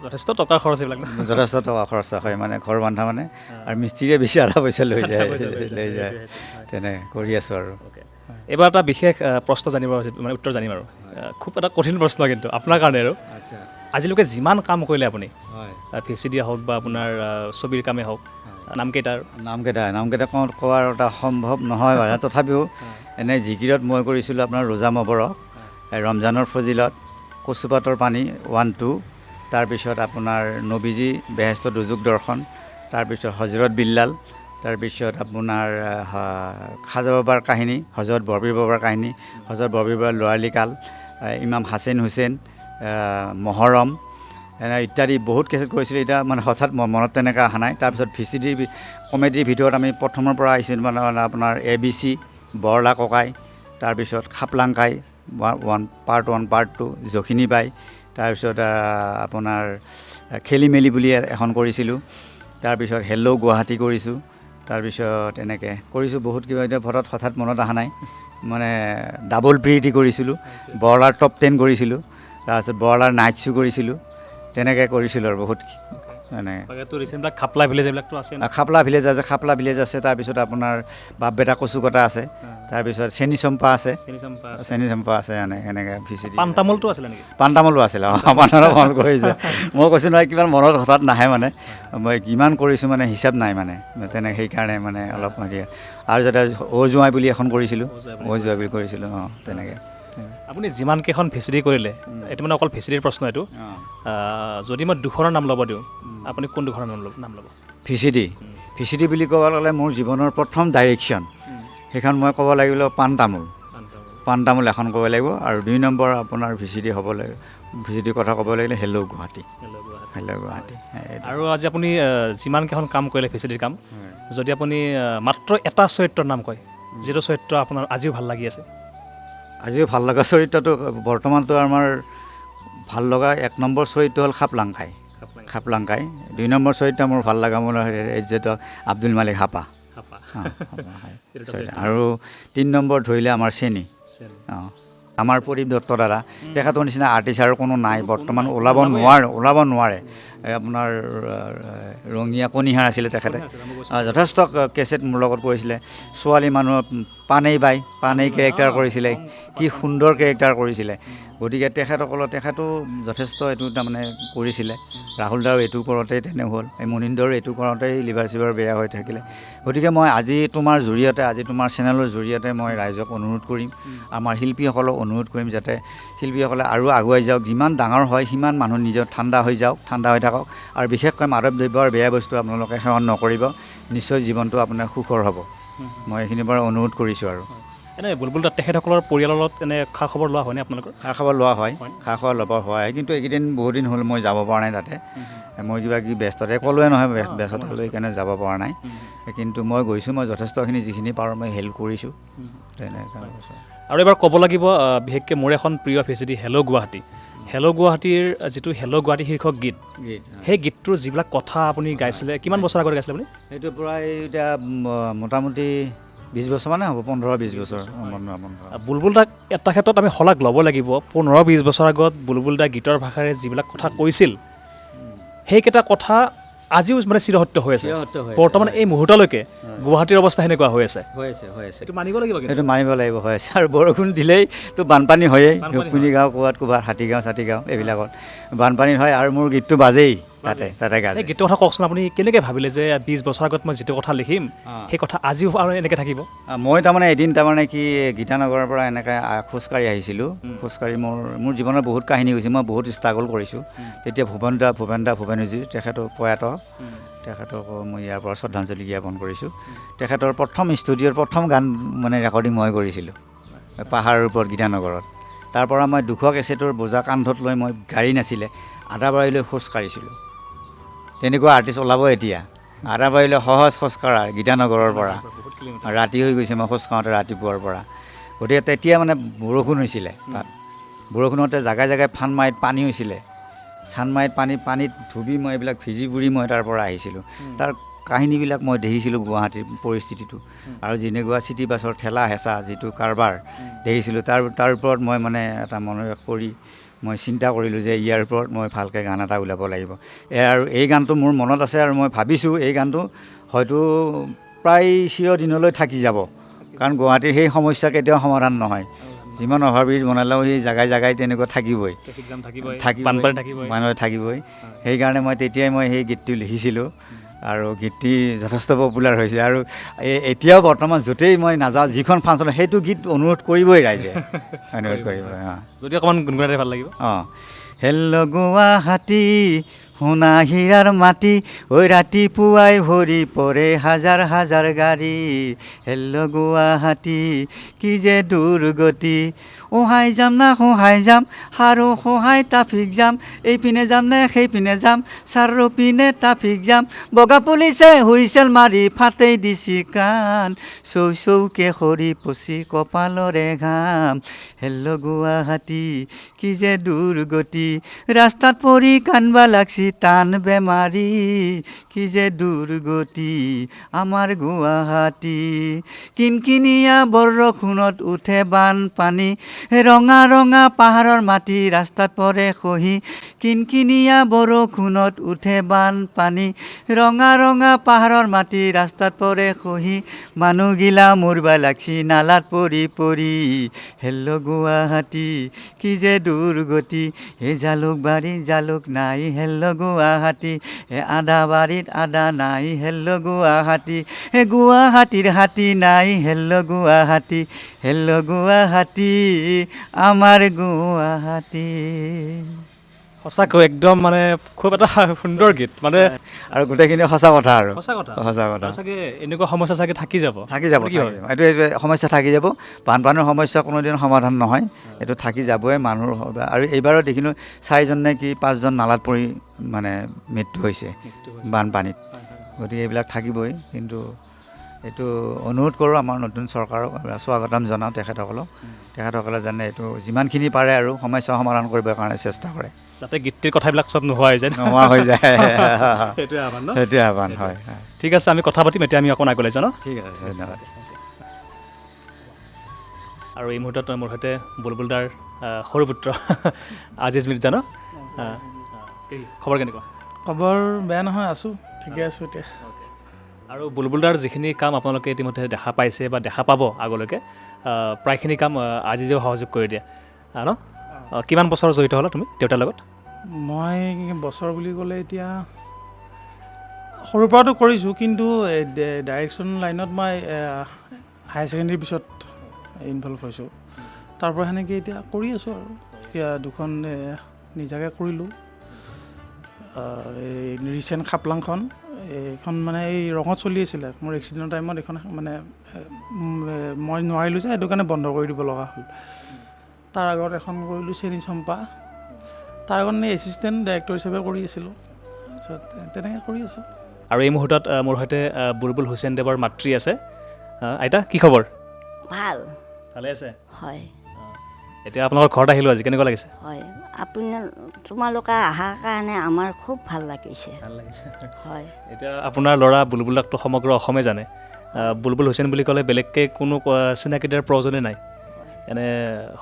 যথেষ্ট টকাৰ খৰচ এইবিলাক, যথেষ্ট টকা খৰচ হয় মানে ঘৰ বন্ধা মানে, আৰু মিস্ত্ৰীয়ে বেছি আধা পইচা লৈ যায়, তেনে কৰি আছোঁ আৰু। এইবাৰ এটা বিশেষ প্ৰশ্ন জানিব মানে উত্তৰ জানিম আৰু, খুব এটা কঠিন প্ৰশ্ন কিন্তু আপোনাৰ কাৰণে আৰু। আজিলৈকে যিমান কাম কৰিলে আপুনি, VCD হওক বা আপোনাৰ ছবিৰ কামেই হওক, নামকেইটা কোৱাৰ এটা সম্ভৱ নহয় বাৰু, তথাপিও এনেই জিকিৰত মই কৰিছিলোঁ আপোনাৰ ৰোজা মবৰক, ৰমজানৰ ফজিলত, কচুপাতৰ পানী 1, 2, তাৰপিছত আপোনাৰ নবীজী বেহেস্ত দুজুগ দৰ্শন, তাৰপিছত হজৰত বিল্লাল, তাৰপিছত আপোনাৰ খাজা বাবাৰ কাহিনী, হজৰত বৰবীৰ বাবাৰ কাহিনী, হজৰত বৰবীৰ বাবাৰ ল'ৰালি কাল, ইমাম হাছেন হুছেইন, মহৰম, ইত্যাদি বহুত কেছেট কৰিছিলোঁ। এতিয়া মানে হঠাৎ মনত তেনেকৈ অহা নাই। তাৰপিছত VCD কমেডিৰ ভিতৰত আমি প্ৰথমৰ পৰা আহিছিলোঁ মানে আপোনাৰ ABC, বৰলা ককাই, তাৰপিছত খাপলাংকাই পাৰ্ট 1 পাৰ্ট 2, জখিনী বাই, তাৰপিছত আপোনাৰ খেলি মেলি বুলি এখন কৰিছিলোঁ, তাৰপিছত হেল্ল' গুৱাহাটী কৰিছোঁ, তাৰপিছত এনেকৈ কৰিছোঁ বহুত কিবা এতিয়া হঠাৎ মনত অহা নাই মানে ডাবল প্ৰিয়ৰিটি কৰিছিলোঁ বৰলাৰ টপ 10 কৰিছিলোঁ তাৰপিছত বৰলাৰ নাইট শ্বু কৰিছিলোঁ তেনেকৈ কৰিছিলোঁ আৰু বহুত মানে খাপলা ভিলেজ এইবিলাকতো আছে খাপলা ভিলেজ আছে তাৰপিছত আপোনাৰ বাপ বেটা কচুকটা আছে তাৰপিছত চেনি চম্পা আছে এনেকৈ ভিচিডি পাণতামোলটো আছিলে নেকি পাণতামোলো আছিলে পাণতামোল মনত কৰিছে মই কৈছোঁ নহয় কিমান মনত হঠাৎ নাহে মানে মই কিমান কৰিছোঁ মানে হিচাপ নাই মানে তেনেকৈ সেইকাৰণে মানে অলপ আৰু যাতে জোঁৱাই বুলি এখন কৰিছিলোঁ জোঁৱাই বুলি কৰিছিলোঁ তেনেকৈ আপুনি যিমানকেইখন ভিচিডি কৰিলে এইটো মানে অকল ভিচিডিৰ প্ৰশ্ন এইটো যদি মই দুখনৰ নাম ল'ব দিওঁ আপুনি কোন দুখনৰ নাম ল'ব ভিচিডি বুলি ক'ব গ'লে মোৰ জীৱনৰ প্ৰথম ডাইৰেকশ্যন সেইখন মই ক'ব লাগিব পাণ তামোল এখন ক'ব লাগিব আৰু 2 নম্বৰ আপোনাৰ ভিচিডিৰ কথা ক'ব লাগিলে হেল্ল' গুৱাহাটী আৰু আজি আপুনি যিমানকেইখন কাম কৰিলে ভিচিডিৰ কাম যদি আপুনি মাত্ৰ এটা চৰিত্ৰৰ নাম কয় যিটো চৰিত্ৰ আপোনাৰ আজিও ভাল লাগি আছে আজিও ভাল লগা চৰিত্ৰটো বৰ্তমানটো আমাৰ ভাল লগা 1 নম্বৰ চৰিত্ৰ হ'ল খাপলাংকাই 2 নম্বৰ চৰিত্ৰ মোৰ ভাল লগা মোৰ যিটো আব্দুল মালিক হাপা আৰু 3 নম্বৰ ধৰিলে আমাৰ চেনি আমাৰ প্ৰদীপ দত্ত দাদা তেখেতৰ নিচিনা আৰ্টিষ্ট আৰু কোনো নাই বৰ্তমান ওলাব নোৱাৰে আপোনাৰ ৰঙীয়া কণিহাৰ আছিলে তেখেতে যথেষ্ট কেছেট মোৰ লগত কৰিছিলে ছোৱালী মানুহ পানেই কেৰেক্টাৰ কৰিছিলে কি সুন্দৰ কেৰেক্টাৰ কৰিছিলে গতিকে তেখেতো যথেষ্ট এইটো তাৰমানে কৰিছিলে ৰাহুল দাৰো এইটো কৰোঁতে তেনে হ'ল এই মুনীন্দ্ৰৰ এইটো কৰোঁতেই লিভাৰ চিভাৰ বেয়া হৈ থাকিলে গতিকে মই আজি তোমাৰ চেনেলৰ জৰিয়তে মই ৰাইজক অনুৰোধ কৰিম আমাৰ শিল্পীসকলক অনুৰোধ কৰিম যাতে শিল্পীসকলে আৰু আগুৱাই যাওক যিমান ডাঙৰ হয় সিমান মানুহ নিজৰ ঠাণ্ডা হৈ থাকক আৰু বিশেষকৈ মাদক দ্ৰব্যৰ বেয়া বস্তু আপোনালোকে সেৱন নকৰিব নিশ্চয় জীৱনটো আপোনাৰ সুখৰ হ'ব মই এইখিনিৰ পৰা অনুৰোধ কৰিছোঁ আৰু এনে বুলবুল দাস তেখেতসকলৰ পৰিয়ালৰ লগত এনে খা খবৰ লোৱা হয়নে আপোনালোকৰ খা খবৰ ল'ব হয় কিন্তু এইকেইদিন বহুত দিন হ'ল মই যাব পৰা নাই তাতে মই কিবা ব্যস্ততাই ক'লোৱে নহয় ব্যস্ততা লৈ সেইকাৰণে যাব পৰা নাই কিন্তু মই গৈছোঁ মই যথেষ্টখিনি যিখিনি পাৰোঁ মই হেল্প কৰিছোঁ তেনেকৈ আৰু এবাৰ ক'ব লাগিব বিশেষকৈ মোৰ এখন প্ৰিয় ভিচিডি হেল্ল' গুৱাহাটীৰ যিটো হেল্ল' গুৱাহাটী শীৰ্ষক গীত সেই গীতটোৰ যিবিলাক কথা আপুনি গাইছিলে কিমান বছৰ আগতে গাইছিলে আপুনি সেইটো প্ৰায় এতিয়া মোটামুটি 20 বছৰ মানে হ'ব 15-20 বছৰ বুলবুল দাক এটা ক্ষেত্ৰত আমি শলাগ ল'ব লাগিব 15-20 বছৰ আগত বুলবুল দা গীতৰ ভাষাৰে যিবিলাক কথা কৈছিল সেইকেইটা কথা আজিও মানে চিৰসত্য হৈ আছে বৰ্তমান এই মুহূৰ্তলৈকে গুৱাহাটীৰ অৱস্থা সেনেকুৱা হৈ আছে এইটো মানিব লাগিব হৈ আছে আৰু বৰষুণ দিলেই তো বানপানী হয়েই ৰুক্মিণী গাঁও ক'ৰবাত হাতীগাঁও এইবিলাকত বানপানী হয় আৰু মোৰ গীতটো বাজেই তাতে গায় গীতৰ কথা কওকচোন আপুনি কেনেকৈ ভাবিলে যে 20 বছৰ আগত মই যিটো কথা লিখিম সেই কথা আজিও আৰু এনেকৈ থাকিব মই তাৰমানে এদিন কি গীতানগৰৰ পৰা এনেকৈ খোজকাঢ়ি আহিছিলোঁ মোৰ জীৱনত বহুত কাহিনী হৈছে মই বহুত ষ্ট্ৰাগল কৰিছোঁ তেতিয়া ভূপেনজী তেখেতৰ প্ৰয়াত তেখেতক মই ইয়াৰ পৰা শ্ৰদ্ধাঞ্জলি জ্ঞাপন কৰিছোঁ তেখেতৰ ষ্টুডিঅ'ৰ প্ৰথম গান মানে ৰেকৰ্ডিং মই কৰিছিলোঁ পাহাৰৰ ওপৰত গীতানগৰত তাৰ পৰা মই 200 কেছেটৰ বোজা কান্ধত লৈ মই গাড়ী নাছিলে আদাবাৰীলৈ খোজ কাঢ়িছিলোঁ তেনেকুৱা আৰ্টিষ্ট ওলাব এতিয়া আদাবাৰীলৈ সহজ খোজকাঢ়া গীতানগৰৰ পৰা ৰাতি হৈ গৈছে মই খোজ কাঢ়োঁতে ৰাতিপুৱাৰ পৰা গতিকে তেতিয়া মানে বৰষুণ হৈছিলে তাত বৰষুণতে জেগাই ফানমাৰিত পানী হৈছিলে চানমাৰিত পানীত ধুবি মই এইবিলাক ভিজি বুৰি মই তাৰ পৰা আহিছিলোঁ তাৰ কাহিনীবিলাক মই দেখিছিলোঁ গুৱাহাটীৰ পৰিস্থিতিটো আৰু যেনেকুৱা চিটি বাছৰ ঠেলা হেঁচা যিটো কাৰবাৰ দেখিছিলোঁ তাৰ ওপৰত মই মানে এটা মনোযোগ কৰি মই চিন্তা কৰিলোঁ যে ইয়াৰ ওপৰত মই ভালকৈ গান এটা ওলাব লাগিব আৰু এই গানটো মোৰ মনত আছে আৰু মই ভাবিছোঁ এই গানটো হয়তো প্ৰায় চিৰদিনলৈ থাকি যাব কাৰণ গুৱাহাটীৰ সেই সমস্যা কেতিয়াও সমাধান নহয় যিমান অভাৰব্ৰিজ বনালেও সেই জেগাই তেনেকুৱা থাকিবই মানুহে থাকিবই সেইকাৰণে মই তেতিয়াই সেই গীতটো লিখিছিলোঁ আৰু গীতটি যথেষ্ট পপুলাৰ হৈছে আৰু এতিয়াও বৰ্তমান য'তেই মই নাযাওঁ যিখন ফাংচন সেইটো গীত অনুৰোধ কৰিবই ৰাইজে অনুৰোধ কৰিবই যদি অকণমান গুণগুণাই ভাল লাগিব হেল্ল' গুৱাহাটী সোণা হীৰাৰ মাটি ঐ ৰাতিপুৱাই ভৰি পৰে হাজাৰ গাড়ী হেল্ল' গুৱাহাটী কি যে দুৰ্গতি সহায় যাম না সহায় যাম আৰু সহায় ট্ৰাফিক যাম এইপিনে যাম নে সেইপিনে যাম চাৰিওপিনে ট্ৰাফিক যাম বগা পুলিচে হুইছেল মাৰি ফাটেই দিছি কাণ চৌকে সৰি পচি কপালৰে ঘাম হেল্ল' গুৱাহাটী কি যে দুৰ্গতি ৰাস্তাত পৰি কান্দবা লাগছি টান বেমাৰী কি যে দুৰ্গতি আমাৰ গুৱাহাটী কিনকিনীয়া বৰষুণত উঠে বানপানী ৰঙা ৰঙা পাহাৰৰ মাটি ৰাস্তাত পৰে খহি কিনকিনীয়া বৰষুণত উঠে বানপানী ৰঙা ৰঙা পাহাৰৰ মাটি ৰাস্তাত পৰে খহি মানুহগিলা মৰবা লাগছি নালাত পৰি পৰি হেল্ল' গুৱাহাটী কি যে দুৰ্গতি হে জালুকবাৰী জালুক নাই হেল্ল' গুৱাহাটী হে আদাবাৰীত আদা নাই হেল্ল' গুৱাহাটী হে গুৱাহাটীৰ হাতী নাই হেল্ল' গুৱাহাটী আমাৰ গুৱাহাটী সঁচাকৈ একদম মানে খুব এটা সুন্দৰ গীত মানে আৰু গোটেইখিনি সঁচা কথা আৰু সঁচা কথা সঁচা কথা চাগে এনেকুৱা সমস্যা চাগে থাকি যাব থাকি যাব কি হয় এইটো সমস্যা থাকি যাব বানপানীৰ সমস্যা কোনোদিন সমাধান নহয় এইটো থাকি যাবই মানুহৰ আৰু এইবাৰো দেখিলোঁ 4জন নে কি 5জন নালাত পৰি মানে মৃত্যু হৈছে বানপানীত গতিকে এইবিলাক থাকিবই কিন্তু এইটো অনুৰোধ কৰোঁ আমাৰ নতুন চৰকাৰক স্বাগতম জনাওঁ তেখেতসকলে জানে এইটো যিমানখিনি পাৰে আৰু সমস্যা সমাধান কৰিবৰ কাৰণে চেষ্টা কৰে যাতে গীতটিৰ কথাবিলাক চব নোহোৱা হৈ যায় নোহোৱা হৈ যায় সেইটোৱে আহ্বান ন সেইটোৱে আহ্বান হয় ঠিক আছে আমি কথা পাতিম এতিয়া আমি অকণ আগলৈ যাওঁ ন ঠিক আছে ধন্যবাদ আৰু এই মুহূৰ্তত মোৰ সৈতে বুলবুলদাৰ সৰু পুত্ৰ আজিজ মিৰ্জা ন খবৰ কেনেকুৱা খবৰ বেয়া নহয় আছোঁ ঠিকে আছোঁ এতিয়া আৰু বুলবুলদাৰ যিখিনি কাম আপোনালোকে ইতিমধ্যে দেখা পাইছে বা দেখা পাব আগলৈকে প্ৰায়খিনি কাম আজিজেও সহযোগ কৰি দিয়ে ন কিমান বছৰ জড়িত হ'লা তুমি দেউতাৰ লগত মই বছৰ বুলি ক'লে এতিয়া সৰুৰ পৰাতো কৰিছোঁ কিন্তু ডাইৰেকশ্যন লাইনত মই হায়াৰ ছেকেণ্ডেৰীৰ পিছত ইনভলভ হৈছোঁ তাৰ পৰা সেনেকৈ এতিয়া কৰি আছোঁ আৰু এতিয়া দুখন নিজাকৈ কৰিলোঁ এই ৰিচেণ্ট খাপলাংখন এইখন মানে এই ৰঙত চলি আছিলে মোৰ এক্সিডেণ্টৰ টাইমত এইখন মানে মই নোৱাৰিলোঁ যে সেইটো কাৰণে বন্ধ কৰি দিব লগা হ'ল তাৰ আগত এখন কৰিলোঁ চেনী চম্পা তাৰ আগত এছিষ্টেণ্ট ডাইৰেক্টৰ হিচাপে কৰি আছিলোঁ তাৰপিছত তেনেকৈ কৰি আছোঁ আৰু এই মুহূৰ্তত মোৰ সৈতে বুলবুল হুছেইন দেৱৰ মাতৃ আছে আইতা কি খবৰ ভাল ভালে আছে হয় এতিয়া আপোনালোকৰ ঘৰত আহিলোঁ আজি কেনেকুৱা লাগিছে হয় তোমালোকে অহাৰ কাৰণে আমাৰ খুব ভাল লাগিছে ভাল লাগিছে হয় এতিয়া আপোনাৰ ল'ৰা বুলবুলকতো সমগ্ৰ অসমে জানে বুলবুল হুছেইন বুলি ক'লে বেলেগকৈ কোনো চিনাকি দিয়াৰ প্ৰয়োজনে নাই এনে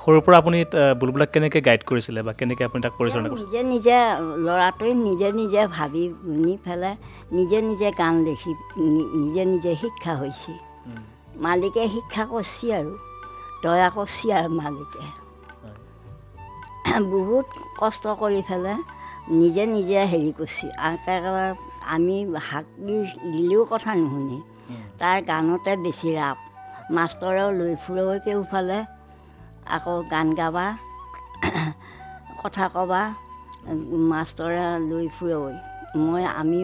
সৰুৰ পৰা আপুনি বুলবুলক কেনেকৈ গাইড কৰিছিলে বা কেনেকৈ আপুনি তাক পৰিচালনা কৰিছিলে নিজে ল'ৰাটোৱে নিজে ভাবি শুনি পেলাই নিজে গান লিখি নিজে শিক্ষা হৈছে মালিকে শিক্ষা কৰছি আৰু দয়া কৰছি আৰু মালিকে বহুত কষ্ট কৰি পেলাই নিজে হেৰি কৰছি একেবাৰে আমি হাক দিলেও কথা নুশুনি তাৰ গানতে বেছি ৰাপ মাষ্টৰেও লৈ ফুৰেও কেওফালে আকৌ গান গাবা কথা ক'বা মাষ্টৰে লৈ ফুৰেও আমি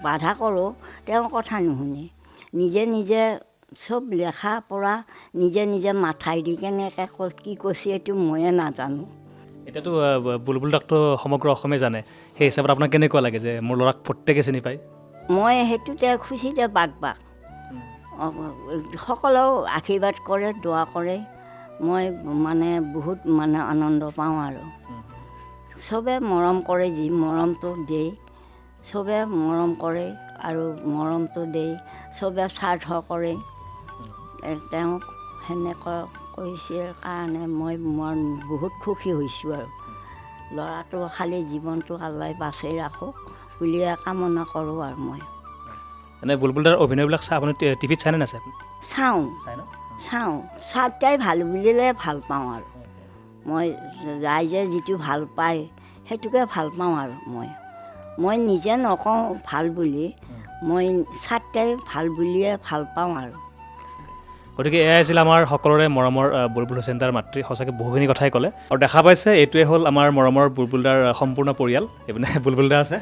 বাধা কৰোঁ তেওঁ কথা নুশুনে নিজে চব লেখা পঢ়া নিজে মাথাই দি কেনেকৈ কি কৈছে এইটো ময়ে নাজানো এতিয়াতো বুলবুল দাকতো সমগ্ৰ অসমে জানে সেই হিচাপত আপোনাক কেনেকুৱা লাগে যে মোৰ ল'ৰাক প্ৰত্যেকে চিনি পায় মই সেইটোতে খুচিতে বাক সকলেও আশীৰ্বাদ কৰে দোৱা কৰে মই মানে বহুত মানে আনন্দ পাওঁ আৰু চবে মৰম কৰে যি মৰমটো দিয়ে চবে মৰম কৰে আৰু মৰমটো দিয়ে চবে স্বাৰ্থ কৰে তেওঁক সেনেকৈ কৈছে কাৰণে মই বহুত সুখী হৈছোঁ আৰু ল'ৰাটো খালী জীৱনটো আল্লাই বাচাই ৰাখক বুলিয়ে কামনা কৰোঁ আৰু মই এনে বুলবুলদাৰ অভিনয়বিলাক চাই আপুনি টিভিত চাইনে নাচায় চাওঁ চাই ভাল বুলিলে ভাল পাওঁ আৰু মই ৰাইজে যিটো ভাল পায় সেইটোকে ভাল পাওঁ আৰু মই নিজে নকওঁ ভাল বুলি মই চাই ভাল বুলিয়ে ভাল পাওঁ আৰু গতিকে এয়াই আছিল আমাৰ সকলোৰে মৰমৰ বুলবুল হুছেইন দাৰ মাতৃ সঁচাকৈ বহুখিনি কথাই ক'লে আৰু দেখা পাইছে এইটোৱে হ'ল আমাৰ মৰমৰ বুলবুলদাৰ সম্পূৰ্ণ পৰিয়াল এইপিনে বুলবুলদা আছে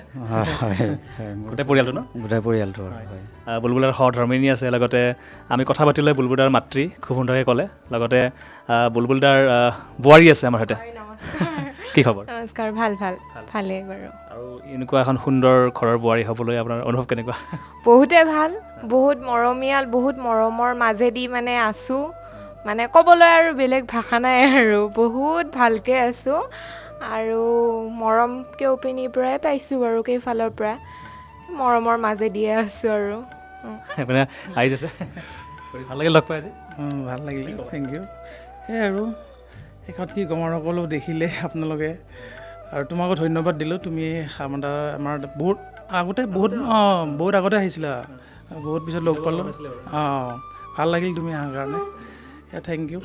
গোটেই পৰিয়ালটো ন গোটেই পৰিয়ালটো বুলবুলদাৰ সহধৰ্মিনী আছে লগতে আমি কথা পাতিলে বুলবুলদাৰ মাতৃ খুব সুন্দৰকৈ ক'লে লগতে বুলবুলদাৰ বোৱাৰী আছে আমাৰ সৈতে কি খবৰ নমস্কাৰ ভালেই বাৰু আৰু এনেকুৱা এখন সুন্দৰ ঘৰৰ বোৱাৰী হ'বলৈ আপোনাৰ অনুভৱ কেনেকুৱা বহুতে ভাল বহুত মৰমীয়াল বহুত মৰমৰ মাজেদি মানে আছোঁ মানে ক'বলৈ আৰু বেলেগ ভাষা নাই আৰু বহুত ভালকৈ আছোঁ আৰু মৰম কেউপিনিৰ পৰাই পাইছোঁ বাৰু কেইফালৰ পৰা মৰমৰ মাজেদিয়ে আছোঁ আৰু মানে আহি আছে ভাল লাগিল লগ পাই আজি ভাল লাগিলে থেংক ইউ সেই আৰু শেষত কি ক'ম আৰু সকলো দেখিলে আপোনালোকে আৰু তোমাকো ধন্যবাদ দিলোঁ তুমি আমাৰ বহুত আগতে বহুত আগতে আহিছিলা বহুত পিছত লগ পালোঁ ভাল লাগিল তুমি অহাৰ কাৰণে থেংক ইউ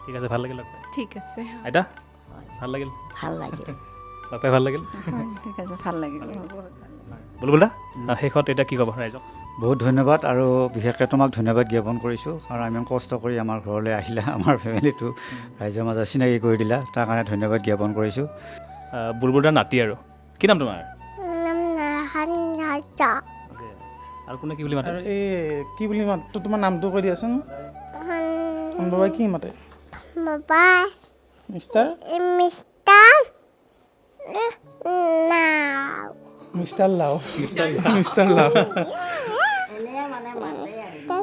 ঠিক আছে ভাল লাগিল লগ পাই ঠিক আছে আইতা ভাল লাগিল ভাল লাগে লগ পাই ভাল লাগিল ঠিক আছে ভাল লাগিল বুলবুল দা শেষত এতিয়া কি ক'ব ৰাইজক বহুত ধন্যবাদ আৰু বিশেষকৈ তোমাক ধন্যবাদ জ্ঞাপন কৰিছোঁ কাৰণ ইমান কষ্ট কৰি আমাৰ ঘৰলৈ আহিলা আমাৰ ফেমিলিটো ৰাইজৰ মাজত চিনাকি কৰি দিলা তাৰ কাৰণে ধন্যবাদ জ্ঞাপন কৰিছোঁ বুলবুল দাৰ নাতি আৰু কি নাম তোমাৰ আৰু কোনে কি বুলি মাতে আৰু এই কি বুলি মাতো তোমাৰ নামটো কৈ দিয়াচোন বাবাই কি মাতে মিষ্টাৰ মিষ্টাৰ লাও মিষ্টাৰ লাও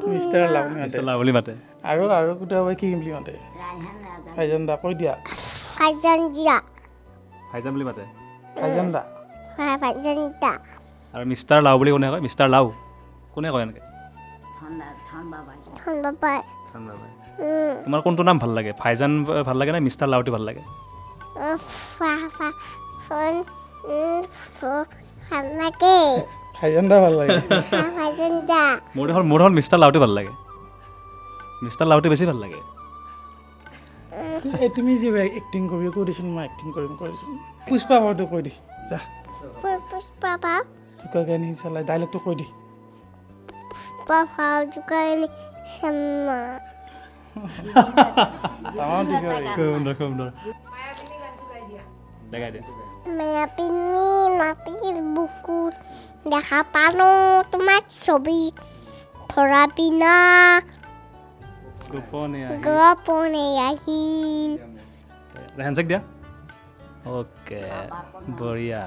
মিষ্টাৰ লাও মাতে লাও বুলি মাতে আৰু কোনোবাই কি বুলি মাতে ভাইজান দা কৈ দিয়া ভাইজান বুলি মাতে ভাইজান দা আৰু মিষ্টাৰ লাও বুলি কোনে কয় মিষ্টাৰ লাও কোনে কয় এনেকৈ তোমাৰ কোনটো নাম ভাল লাগে ভাইজান ভাল লাগে নে মিষ্টাৰ লাউটি ভাল লাগে ভাইজান দা ভাল লাগে মোৰ দেখোন মিষ্টাৰ লাউটি ভাল লাগে মিষ্টাৰ লাউটি বেছি ভাল লাগে এই তুমি যে এক্টিং কৰি কৈ দিছোন মই এক্টিং কৰিছোন পুষ্পা বাবুটো কৈ দি যা জোকা গানি চালাই ডাইলগটো কৈ দি দেখাই দিয়া মায়াপিনী মাটিৰ বুকুত দেখা পালো তোমাক ছবিত ধৰা পিনা গোপনে আহিল হেণ্ডছেক দিয়া অ'কে বঢ়িয়া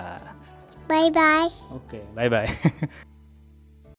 bye bye okay bye bye